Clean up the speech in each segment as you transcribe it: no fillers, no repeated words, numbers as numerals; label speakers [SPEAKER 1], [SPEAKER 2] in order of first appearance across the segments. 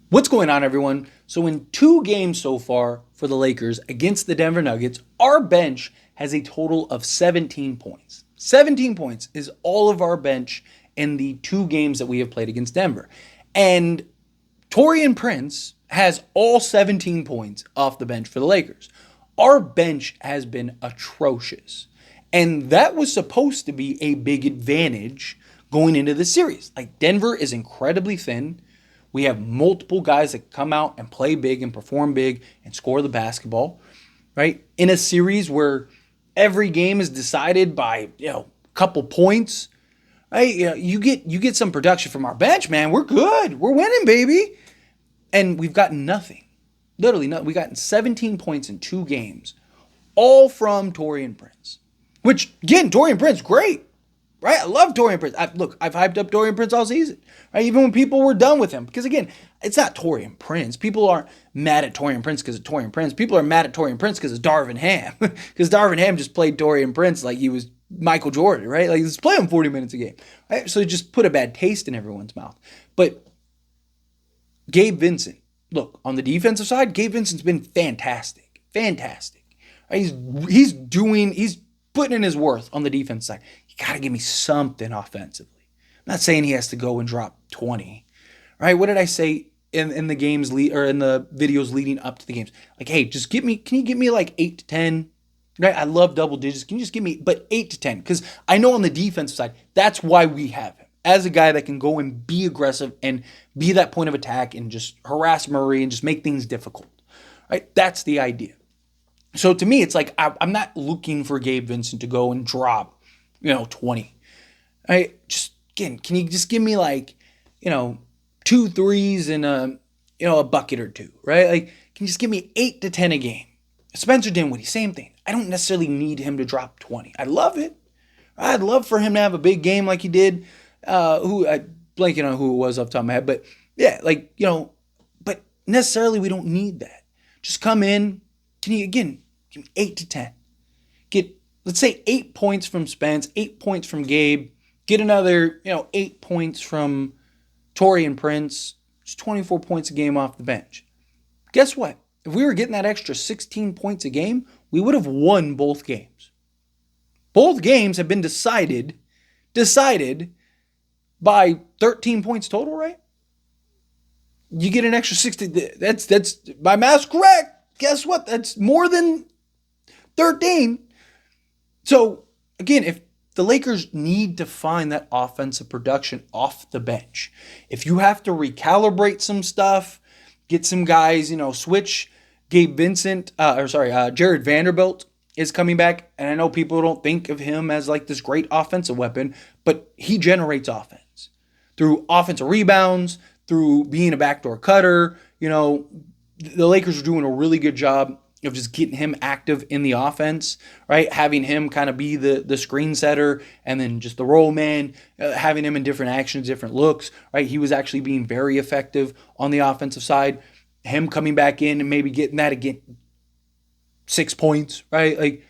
[SPEAKER 1] What's going on, everyone? So, in 2 games so far for the Lakers against the Denver Nuggets, our bench has a total of 17 points. 17 points is all of our bench in the 2 games that we have played against Denver. And Taurean Prince has all 17 points off the bench for the Lakers. Our bench has been atrocious. And that was supposed to be a big advantage going into the series. Like, Denver is incredibly thin. We have multiple guys that come out and play big and perform big and score the basketball, right? In a series where every game is decided by, a couple points, right? You get some production from our bench, man. We're good. We're winning, baby. And we've gotten nothing. Literally nothing. We've gotten 17 points in 2 games, all from Taurean Prince. Which, again, Taurean Prince, great. Right? I love Taurean Prince. I've hyped up Taurean Prince all season. Right? Even when people were done with him. Because again, it's not Taurean Prince. People aren't mad at Taurean Prince because of Taurean Prince. People are mad at Taurean Prince because of Darvin Ham. Because Darvin Ham just played Taurean Prince like he was Michael Jordan, right? Like, he's playing 40 minutes a game. Right? So it just put a bad taste in everyone's mouth. But Gabe Vincent, look, on the defensive side, Gabe Vincent's been fantastic. Fantastic. Right? He's putting in his worth on the defense side. You got to give me something offensively. I'm not saying he has to go and drop 20. Right? What did I say in the games or in the videos leading up to the games? Like, hey, can you give me like 8 to 10? Right? I love double digits. Can you just give me, but 8 to 10? Because I know on the defensive side, that's why we have him. As a guy that can go and be aggressive and be that point of attack and just harass Murray and just make things difficult. Right? That's the idea. So to me, it's like I'm not looking for Gabe Vincent to go and drop, 20. Just again, can you just give me like, 2 threes and a bucket or two, right? Like, can you just give me 8 to 10 a game? Spencer Dinwiddie, same thing. I don't necessarily need him to drop 20. I love it. I'd love for him to have a big game like he did. Blanking on who it was off the top of my head, but yeah, but necessarily we don't need that. Just come in. Can you again? Give me 8 to 10. Get, let's say, 8 points from Spence, 8 points from Gabe. Get another, 8 points from Taurean Prince. Just 24 points a game off the bench. Guess what? If we were getting that extra 16 points a game, we would have won both games. Both games have been decided by 13 points total, right? You get an extra 60. That's my math's correct. Guess what? That's more than 13. So, again, if the Lakers need to find that offensive production off the bench, if you have to recalibrate some stuff, get some guys, switch Gabe Vincent, Jared Vanderbilt is coming back. And I know people don't think of him as like this great offensive weapon, but he generates offense through offensive rebounds, through being a backdoor cutter. The Lakers are doing a really good job of just getting him active in the offense, right? Having him kind of be the screen setter and then just the roll man, having him in different actions, different looks, right? He was actually being very effective on the offensive side. Him coming back in and maybe getting that again, 6 points, right? Like,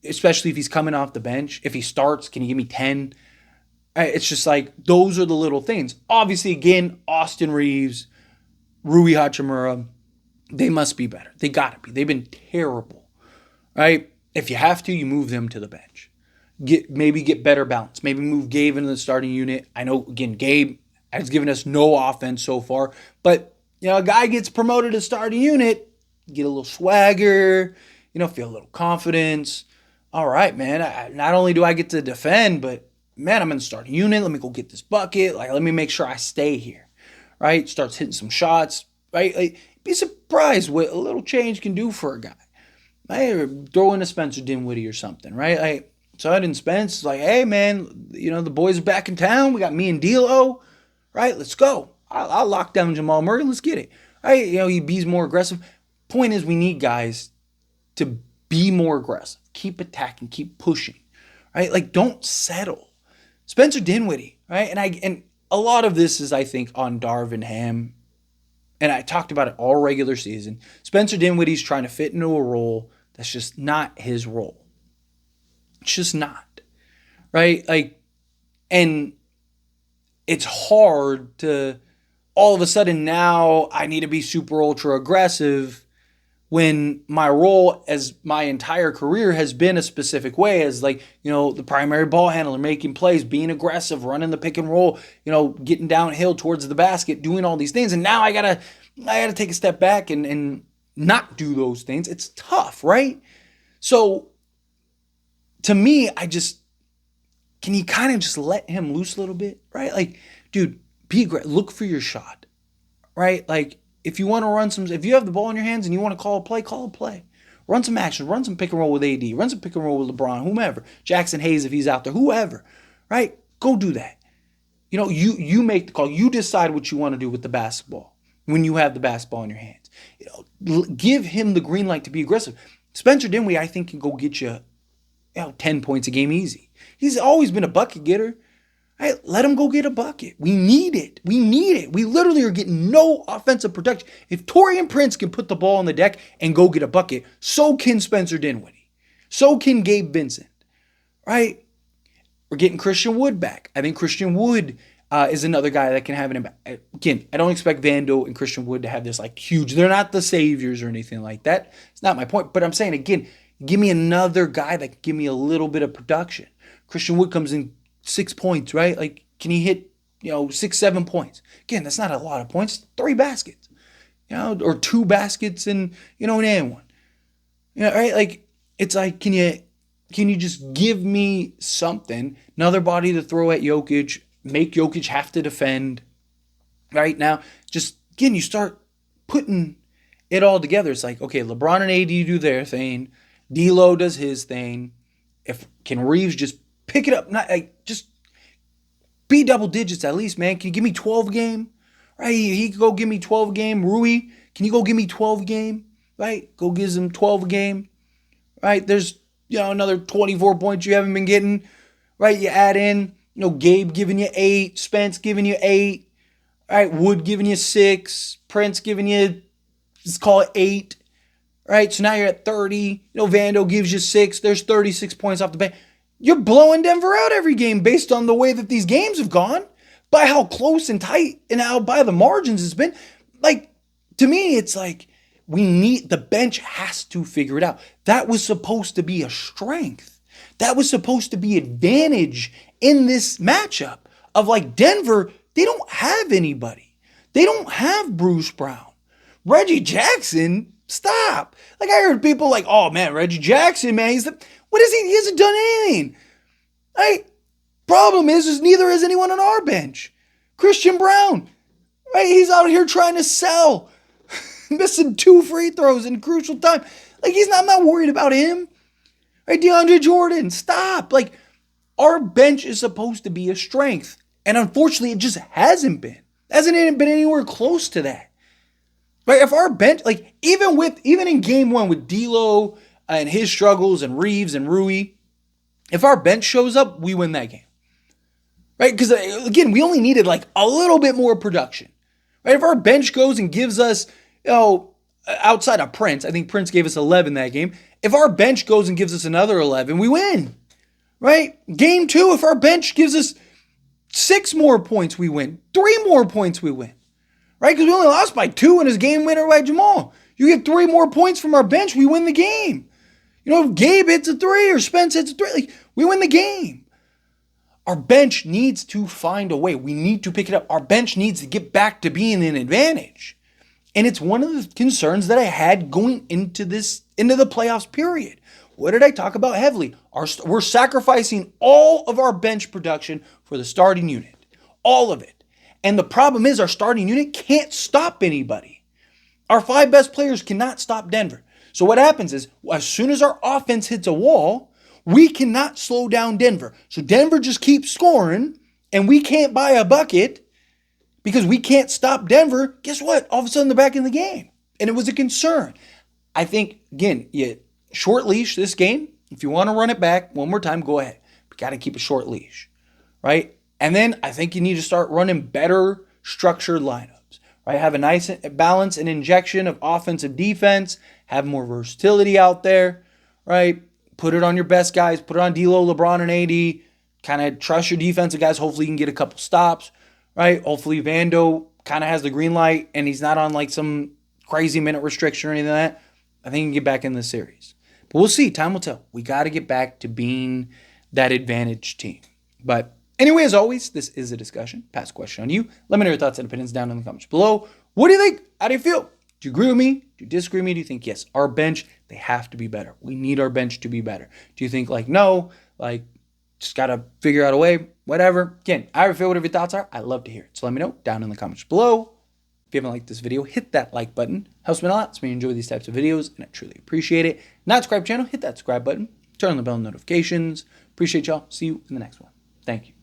[SPEAKER 1] especially if he's coming off the bench. If he starts, can you give me 10? It's just like, those are the little things. Obviously, again, Austin Reeves, Rui Hachimura, they must be better. They got to be. They've been terrible, right? If you have to, you move them to the bench. Maybe get better balance. Maybe move Gabe into the starting unit. I know, again, Gabe has given us no offense so far, but, a guy gets promoted to starting unit, get a little swagger, feel a little confidence. All right, man, not only do I get to defend, but, man, I'm in the starting unit. Let me go get this bucket. Like, let me make sure I stay here, right? Starts hitting some shots, right? Like, be surprised what a little change can do for a guy. Right? Throw in a Spencer Dinwiddie or something, right? Like, so I didn't Spence, like, hey, man, the boys are back in town. We got me and D'Lo, right? Let's go. I'll lock down Jamal Murray. Let's get it. Right? He be's more aggressive. Point is, we need guys to be more aggressive. Keep attacking. Keep pushing. Right? Like, don't settle. Spencer Dinwiddie, right? And a lot of this is, I think, on Darvin Ham. And I talked about it all regular season. Spencer Dinwiddie's trying to fit into a role that's just not his role. It's just not. Right? Like, and it's hard to all of a sudden now I need to be super ultra aggressive when my role as my entire career has been a specific way as like, the primary ball handler, making plays, being aggressive, running the pick and roll, getting downhill towards the basket, doing all these things. And now I gotta take a step back and not do those things. It's tough, right? So to me, can you kind of just let him loose a little bit, right? Like, dude, be aggressive, look for your shot, right? Like, if you want to if you have the ball in your hands and you want to call a play. Run some action, run some pick and roll with AD, run some pick and roll with LeBron, whomever. Jackson Hayes if he's out there, whoever, right? Go do that. You make the call. You decide what you want to do with the basketball when you have the basketball in your hands. Give him the green light to be aggressive. Spencer Dinwiddie, I think, can go get you, 10 points a game easy. He's always been a bucket getter. Right, let him go get a bucket. We need it. We literally are getting no offensive production. If Taurean Prince can put the ball on the deck and go get a bucket, so can Spencer Dinwiddie. So can Gabe Vincent. Right? We're getting Christian Wood back. I think Christian Wood is another guy that can have an impact. Again, I don't expect Vando and Christian Wood to have this like huge. They're not the saviors or anything like that. It's not my point. But I'm saying, again, give me another guy that can give me a little bit of production. Christian Wood comes in 6 points, right? Like, can he hit, 6, 7 points? Again, that's not a lot of points. 3 baskets, or 2 baskets and, an and one. Right? Like, it's like, can you just give me something, another body to throw at Jokic, make Jokic have to defend, right? Now, just, again, you start putting it all together. It's like, okay, LeBron and AD do their thing. D'Lo does his thing. Can Reeves just pick it up, not like just be double digits at least, man. Can you give me 12 game? Right? He could go give me 12 game. Rui, can you go give me 12 game? Right? Go gives him 12 game. Right? There's another 24 points you haven't been getting. Right? You add in, Gabe giving you 8, Spence giving you 8, right? Wood giving you 6, Prince giving you, let's call it 8. Right? So now you're at 30. Vando gives you 6. There's 36 points off the bench. You're blowing Denver out every game based on the way that these games have gone, by how close and tight and how by the margins it's been. Like, to me, it's like the bench has to figure it out. That was supposed to be a strength. That was supposed to be advantage in this matchup of like Denver. They don't have anybody. They don't have Bruce Brown. Reggie Jackson, stop. Like, I heard people like, oh man, Reggie Jackson, man, what is he? He hasn't done anything. Right? Problem is neither has anyone on our bench. Christian Brown, right? He's out here trying to sell, missing 2 free throws in crucial time. Like, I'm not worried about him. Right? DeAndre Jordan, stop. Like, our bench is supposed to be a strength. And unfortunately, it just hasn't been. Hasn't been anywhere close to that. Right? If our bench, like, even in game 1 with D'Lo and his struggles and Reeves and Rui, if our bench shows up, we win that game. Right? Because, again, we only needed like a little bit more production. Right? If our bench goes and gives us, outside of Prince, I think Prince gave us 11 that game. If our bench goes and gives us another 11, we win. Right? Game 2, if our bench gives us 6 more points, we win. 3 more points, we win. Right? Because we only lost by 2 in his game winner by Jamal. You get 3 more points from our bench, we win the game. If Gabe hits a 3 or Spence hits a 3, like, we win the game. Our bench needs to find a way. We need to pick it up. Our bench needs to get back to being an advantage. And it's one of the concerns that I had going into the playoffs period. What did I talk about heavily? We're sacrificing all of our bench production for the starting unit. All of it. And the problem is our starting unit can't stop anybody. Our 5 best players cannot stop Denver. So what happens is, as soon as our offense hits a wall, we cannot slow down Denver. So Denver just keeps scoring, and we can't buy a bucket because we can't stop Denver. Guess what? All of a sudden, they're back in the game. And it was a concern. I think, again, you short leash this game. If you want to run it back one more time, go ahead. But got to keep a short leash, right? And then I think you need to start running better structured lineups. Right? Have a nice balance and injection of offensive defense. Have more versatility out there. Right? Put it on your best guys. Put it on D'Lo, LeBron, and AD. Kind of trust your defensive guys. Hopefully you can get a couple stops. Right? Hopefully Vando kind of has the green light and he's not on like some crazy minute restriction or anything like that, I think he can get back in the series. But we'll see. Time will tell. We got to get back to being that advantage team. But anyway, as always, this is a discussion. Pass a question on you. Let me know your thoughts and opinions down in the comments below. What do you think? How do you feel? Do you agree with me? Do you disagree with me? Do you think, yes, our bench, they have to be better. We need our bench to be better. Do you think, like, no, like, just got to figure out a way, whatever. Again, I feel whatever your thoughts are. I'd love to hear it. So let me know down in the comments below. If you haven't liked this video, hit that like button. Helps me a lot. It's me enjoy these types of videos, and I truly appreciate it. Not subscribe to the channel, hit that subscribe button. Turn on the bell notifications. Appreciate y'all. See you in the next one. Thank you.